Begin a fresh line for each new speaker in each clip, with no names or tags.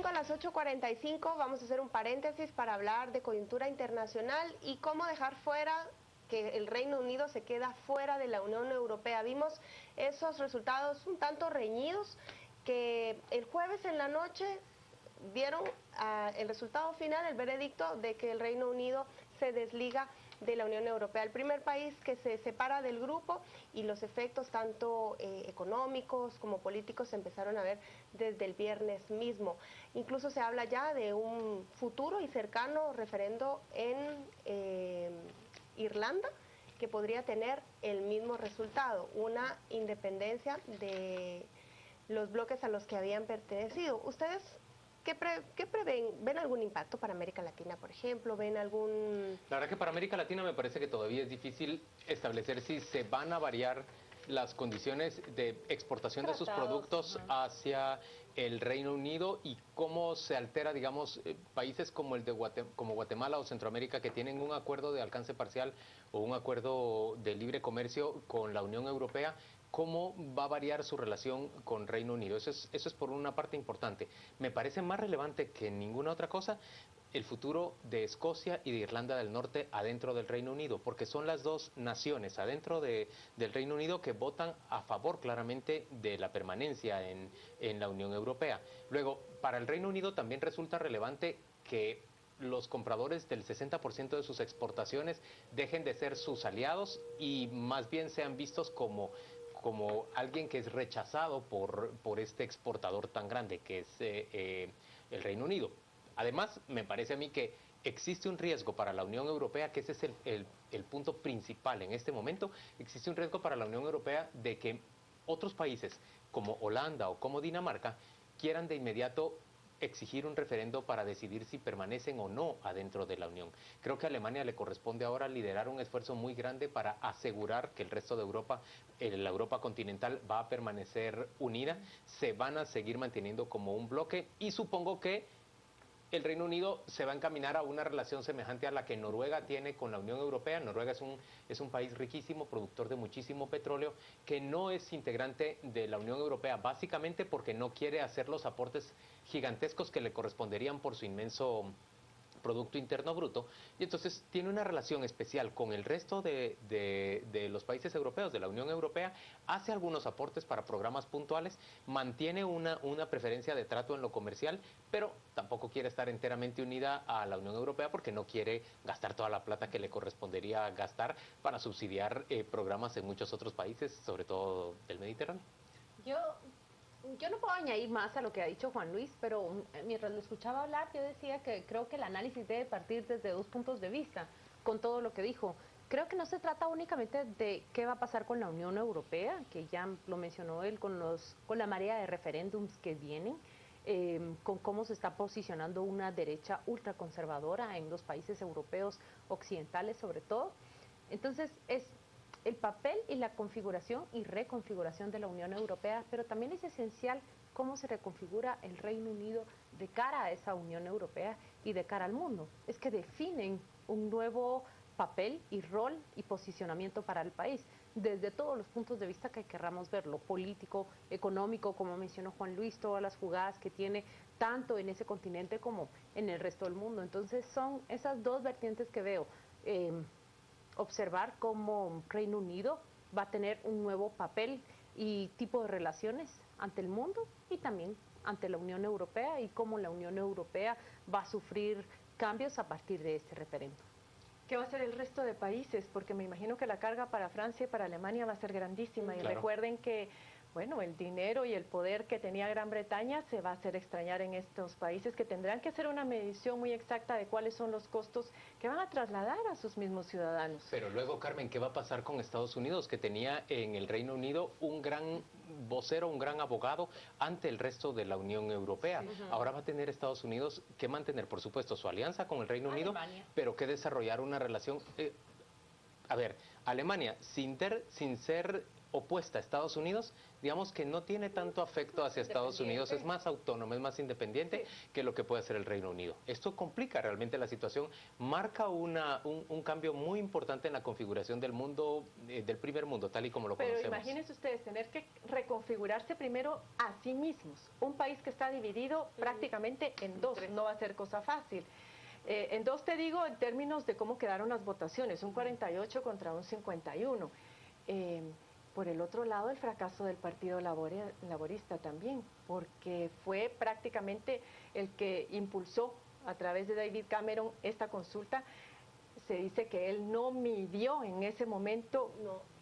a las 8:45 vamos a hacer un paréntesis para hablar de coyuntura internacional y cómo dejar fuera que el Reino Unido se queda fuera de la Unión Europea. Vimos esos resultados un tanto reñidos que el jueves en la noche dieron el resultado final, el veredicto de que el Reino Unido se desliga de la Unión Europea, el primer país que se separa del grupo, y los efectos tanto económicos como políticos se empezaron a ver desde el viernes mismo. Incluso se habla ya de un futuro y cercano referendo en Irlanda que podría tener el mismo resultado, una independencia de los bloques a los que habían pertenecido. ¿Ustedes qué prevén? ¿Ven algún impacto para América Latina, por ejemplo? ¿Ven algún...?
La verdad que para América Latina me parece que todavía es difícil establecer si se van a variar las condiciones de exportación de sus productos hacia el Reino Unido y cómo se altera, digamos, países como el de como Guatemala o Centroamérica, que tienen un acuerdo de alcance parcial o un acuerdo de libre comercio con la Unión Europea. ¿Cómo va a variar su relación con Reino Unido? Eso es por una parte importante. Me parece más relevante que ninguna otra cosa el futuro de Escocia y de Irlanda del Norte adentro del Reino Unido, porque son las dos naciones adentro del Reino Unido que votan a favor claramente de la permanencia en la Unión Europea. Luego, para el Reino Unido también resulta relevante que los compradores del 60% de sus exportaciones dejen de ser sus aliados y más bien sean vistos como alguien que es rechazado por este exportador tan grande que es el Reino Unido. Además, me parece a mí que existe un riesgo para la Unión Europea, que ese es el punto principal en este momento. Existe un riesgo para la Unión Europea de que otros países como Holanda o como Dinamarca quieran de inmediato exigir un referendo para decidir si permanecen o no adentro de la Unión. Creo que a Alemania le corresponde ahora liderar un esfuerzo muy grande para asegurar que el resto de Europa, la Europa continental, va a permanecer unida, se van a seguir manteniendo como un bloque y supongo que el Reino Unido se va a encaminar a una relación semejante a la que Noruega tiene con la Unión Europea. Noruega es un país riquísimo, productor de muchísimo petróleo, que no es integrante de la Unión Europea, básicamente porque no quiere hacer los aportes gigantescos que le corresponderían por su inmenso Producto Interno Bruto, y entonces tiene una relación especial con el resto de los países europeos, de la Unión Europea, hace algunos aportes para programas puntuales, mantiene una preferencia de trato en lo comercial, pero tampoco quiere estar enteramente unida a la Unión Europea porque no quiere gastar toda la plata que le correspondería gastar para subsidiar programas en muchos otros países, sobre todo del Mediterráneo.
Yo no puedo añadir más a lo que ha dicho Juan Luis, pero mientras lo escuchaba hablar, yo decía que creo que el análisis debe partir desde dos puntos de vista, con todo lo que dijo. Creo que no se trata únicamente de qué va a pasar con la Unión Europea, que ya lo mencionó él, con la marea de referéndums que vienen, con cómo se está posicionando una derecha ultraconservadora en los países europeos occidentales sobre todo. Entonces es el papel y la configuración y reconfiguración de la Unión Europea, pero también es esencial cómo se reconfigura el Reino Unido de cara a esa Unión Europea y de cara al mundo. Es que definen un nuevo papel y rol y posicionamiento para el país, desde todos los puntos de vista que querramos verlo, político, económico, como mencionó Juan Luis, todas las jugadas que tiene tanto en ese continente como en el resto del mundo. Entonces son esas dos vertientes que veo. Observar cómo Reino Unido va a tener un nuevo papel y tipo de relaciones ante el mundo y también ante la Unión Europea y cómo la Unión Europea va a sufrir cambios a partir de este referendo.
¿Qué va a hacer el resto de países? Porque me imagino que la carga para Francia y para Alemania va a ser grandísima. Y claro, recuerden que, bueno, el dinero y el poder que tenía Gran Bretaña se va a hacer extrañar en estos países, que tendrán que hacer una medición muy exacta de cuáles son los costos que van a trasladar a sus mismos ciudadanos.
Pero luego, Carmen, ¿qué va a pasar con Estados Unidos, que tenía en el Reino Unido un gran vocero, un gran abogado ante el resto de la Unión Europea? Sí. Ahora va a tener Estados Unidos que mantener, por supuesto, su alianza con el Reino Unido, pero que desarrollar una relación... a ver, Alemania, sin ser opuesta a Estados Unidos, digamos que no tiene tanto afecto hacia Estados Unidos, es más autónomo, es más independiente que lo que puede hacer el Reino Unido. Esto complica realmente la situación, marca un cambio muy importante en la configuración del mundo, del primer mundo, tal y como lo conocemos.
Pero imagínense ustedes, tener que reconfigurarse primero a sí mismos. Un país que está dividido prácticamente en dos, no va a ser cosa fácil. En dos te digo en términos de cómo quedaron las votaciones, un 48 contra un 51. Por el otro lado, el fracaso del Partido Laborista también, porque fue prácticamente el que impulsó a través de David Cameron esta consulta. Se dice que él no midió en ese momento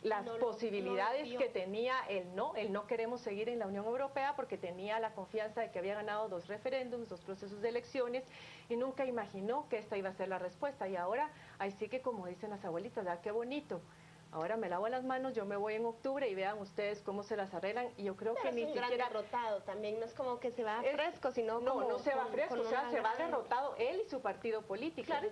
las posibilidades que tenía el no queremos seguir en la Unión Europea, porque tenía la confianza de que había ganado 2 referéndums, 2 procesos de elecciones, y nunca imaginó que esta iba a ser la respuesta. Y ahora, ahí sí que como dicen las abuelitas, ¿verdad? Qué bonito. Ahora me lavo las manos, yo me voy en octubre y vean ustedes cómo se las arreglan. Y yo creo que ni siquiera...
Es un gran derrotado también, no es como que se va fresco, sino como...
No se va fresco, o sea, se va derrotado él y su partido político.
Claro,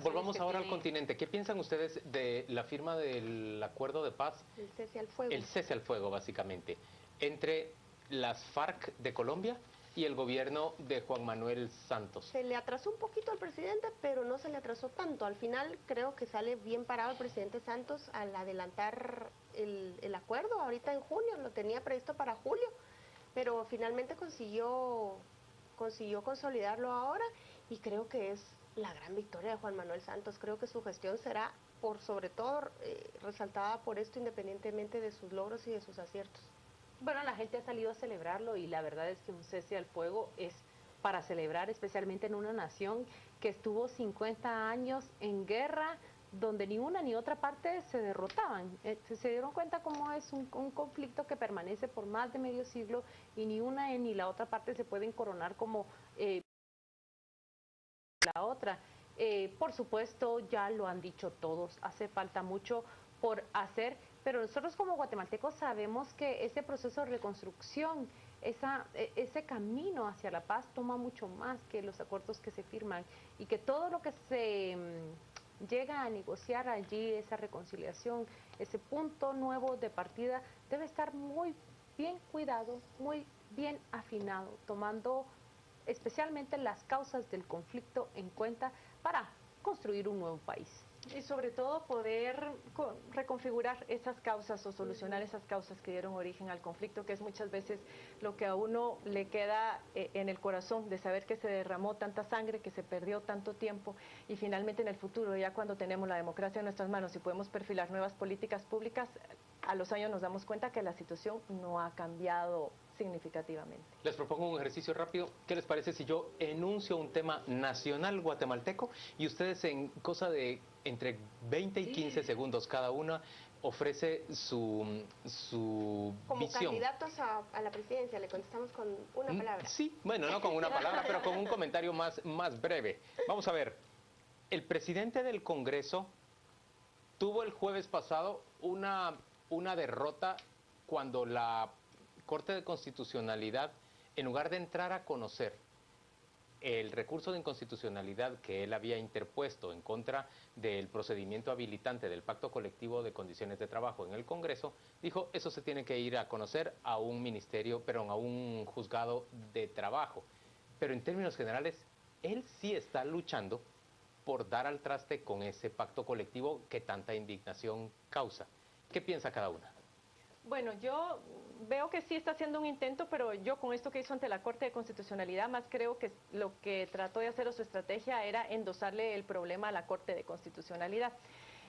volvamos ahora al continente. ¿Qué piensan ustedes de la firma del acuerdo de paz?
El cese al fuego.
El cese al fuego, básicamente, entre las FARC de Colombia y el gobierno de Juan Manuel Santos.
Se le atrasó un poquito al presidente, pero no se le atrasó tanto. Al final creo que sale bien parado el presidente Santos al adelantar el acuerdo. Ahorita en junio, lo tenía previsto para julio, pero finalmente consiguió consolidarlo ahora, y creo que es la gran victoria de Juan Manuel Santos. Creo que su gestión será, por sobre todo, resaltada por esto, independientemente de sus logros y de sus aciertos.
Bueno, la gente ha salido a celebrarlo y la verdad es que un cese al fuego es para celebrar, especialmente en una nación que estuvo 50 años en guerra, donde ni una ni otra parte se derrotaban. Se dieron cuenta cómo es un conflicto que permanece por más de medio siglo y ni una ni la otra parte se pueden coronar como la otra. Por supuesto, ya lo han dicho todos, hace falta mucho por hacer, pero nosotros como guatemaltecos sabemos que ese proceso de reconstrucción, ese camino hacia la paz toma mucho más que los acuerdos que se firman, y que todo lo que se llega a negociar allí, esa reconciliación, ese punto nuevo de partida, debe estar muy bien cuidado, muy bien afinado, tomando especialmente las causas del conflicto en cuenta para construir un nuevo país.
Y sobre todo poder reconfigurar esas causas o solucionar esas causas que dieron origen al conflicto, que es muchas veces lo que a uno le queda en el corazón, de saber que se derramó tanta sangre, que se perdió tanto tiempo, y finalmente en el futuro, ya cuando tenemos la democracia en nuestras manos y podemos perfilar nuevas políticas públicas, a los años nos damos cuenta que la situación no ha cambiado significativamente.
Les propongo un ejercicio rápido. ¿Qué les parece si yo enuncio un tema nacional guatemalteco y ustedes en cosa de entre 20 y 15 segundos cada una ofrece su
como
visión?
Como candidatos a la presidencia, le contestamos con una palabra.
Sí, bueno, no con una palabra, pero con un comentario más breve. Vamos a ver, el presidente del Congreso tuvo el jueves pasado una derrota cuando la Corte de Constitucionalidad, en lugar de entrar a conocer el recurso de inconstitucionalidad que él había interpuesto en contra del procedimiento habilitante del Pacto Colectivo de Condiciones de Trabajo en el Congreso, dijo, eso se tiene que ir a conocer a un ministerio, a un juzgado de trabajo. Pero en términos generales, él sí está luchando por dar al traste con ese pacto colectivo que tanta indignación causa. ¿Qué piensa cada una?
Bueno, yo veo que sí está haciendo un intento, pero yo con esto que hizo ante la Corte de Constitucionalidad, más creo que lo que trató de hacer o su estrategia era endosarle el problema a la Corte de Constitucionalidad.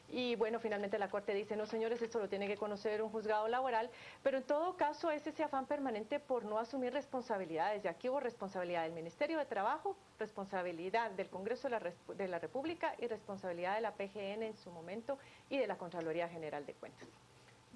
Y bueno, finalmente la Corte dice, no señores, esto lo tiene que conocer un juzgado laboral, pero en todo caso es ese afán permanente por no asumir responsabilidades. Y aquí hubo responsabilidad del Ministerio de Trabajo, responsabilidad del Congreso de la República y responsabilidad de la PGN en su momento y de la Contraloría General de Cuentas.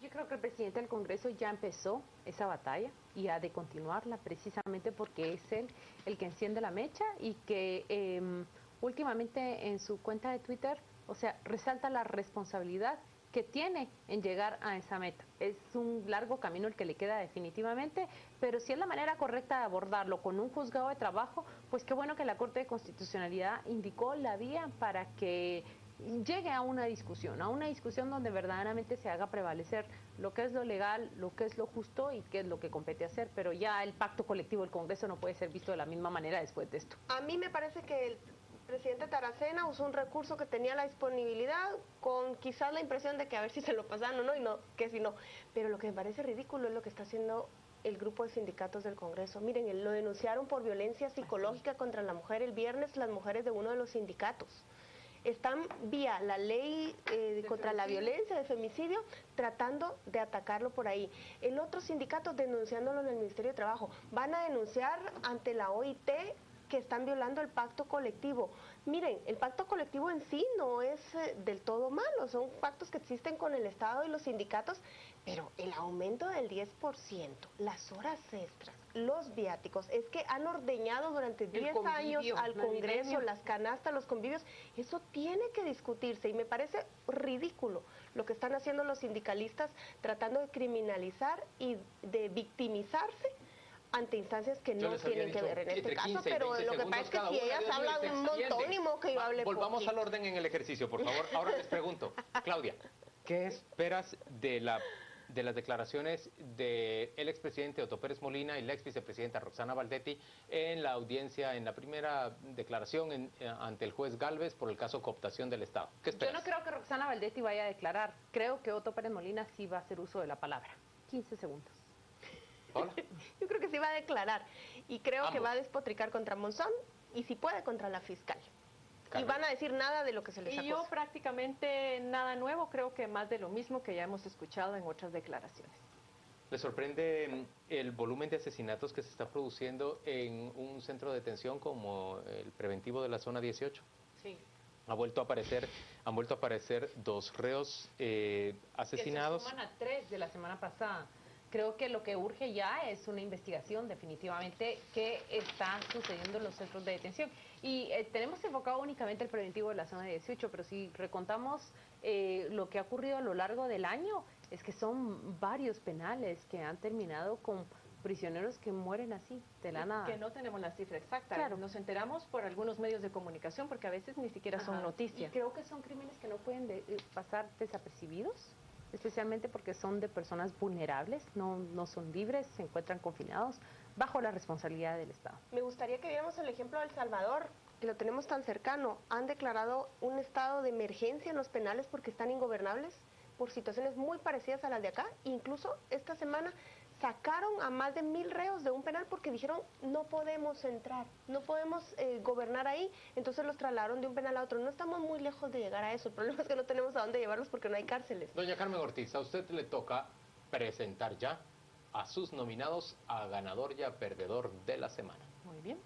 Yo creo que el presidente del Congreso ya empezó esa batalla y ha de continuarla precisamente porque es él el que enciende la mecha y que últimamente en su cuenta de Twitter, o sea, resalta la responsabilidad que tiene en llegar a esa meta. Es un largo camino el que le queda definitivamente, pero si es la manera correcta de abordarlo con un juzgado de trabajo, pues qué bueno que la Corte de Constitucionalidad indicó la vía para que llegue a una discusión donde verdaderamente se haga prevalecer lo que es lo legal, lo que es lo justo y qué es lo que compete hacer, pero ya el pacto colectivo del Congreso no puede ser visto de la misma manera después de esto.
A mí me parece que el presidente Taracena usó un recurso que tenía la disponibilidad con quizás la impresión de que a ver si se lo pasan o no, y no, que si no. Pero lo que me parece ridículo es lo que está haciendo el grupo de sindicatos del Congreso. Miren, lo denunciaron por violencia psicológica contra la mujer el viernes, las mujeres de uno de los sindicatos. Están vía la ley contra la violencia de femicidio tratando de atacarlo por ahí. El otro sindicato denunciándolo en el Ministerio de Trabajo. Van a denunciar ante la OIT que están violando el pacto colectivo. Miren, el pacto colectivo en sí no es del todo malo, son pactos que existen con el Estado y los sindicatos, pero el aumento del 10%, las horas extras, los viáticos, es que han ordeñado durante 10 años al Congreso, las canastas, los convivios, eso tiene que discutirse y me parece ridículo lo que están haciendo los sindicalistas tratando de criminalizar y de victimizarse ante instancias que no tienen que ver en este caso, pero lo que pasa es que si ellas hablan un montón, ni modo que yo hable poquito.
Volvamos al orden en el ejercicio, por favor. Ahora les pregunto, Claudia, ¿qué esperas de las declaraciones del expresidente Otto Pérez Molina y la exvicepresidenta Roxana Baldetti en la audiencia, en la primera declaración ante el juez Gálvez por el caso cooptación del Estado? ¿Qué esperas?
Yo no creo que Roxana Baldetti vaya a declarar. Creo que Otto Pérez Molina sí va a hacer uso de la palabra. 15 segundos.
¿Hola?
Yo creo que sí va a declarar y creo que va a despotricar contra Monzón y si puede contra la fiscal. Y van a decir nada de lo que se les acusa.
Y yo prácticamente nada nuevo, creo que más de lo mismo que ya hemos escuchado en otras declaraciones.
¿Le sorprende el volumen de asesinatos que se está produciendo en un centro de detención como el preventivo de la zona 18?
Sí.
Han vuelto a aparecer 2 reos asesinados.
Que se suman a 3 de la semana pasada. Creo que lo que urge ya es una investigación definitivamente qué está sucediendo en los centros de detención. Y tenemos enfocado únicamente el preventivo de la zona 18, pero si recontamos lo que ha ocurrido a lo largo del año, es que son varios penales que han terminado con prisioneros que mueren así, de la nada.
Que no tenemos la cifra exacta.
Claro.
Nos enteramos por algunos medios de comunicación, porque a veces ni siquiera son noticias.
Y creo que son crímenes que no pueden pasar desapercibidos, especialmente porque son de personas vulnerables, no son libres, se encuentran confinados bajo la responsabilidad del Estado.
Me gustaría que viéramos el ejemplo de El Salvador, que lo tenemos tan cercano. Han declarado un estado de emergencia en los penales porque están ingobernables por situaciones muy parecidas a las de acá. Incluso esta semana sacaron a más de 1000 reos de un penal porque dijeron no podemos entrar, no podemos gobernar ahí, entonces los trasladaron de un penal a otro. No estamos muy lejos de llegar a eso, el problema es que no tenemos a dónde llevarlos porque no hay cárceles.
Doña Carmen Ortiz, a usted le toca presentar ya a sus nominados a ganador y a perdedor de la semana.
Muy bien.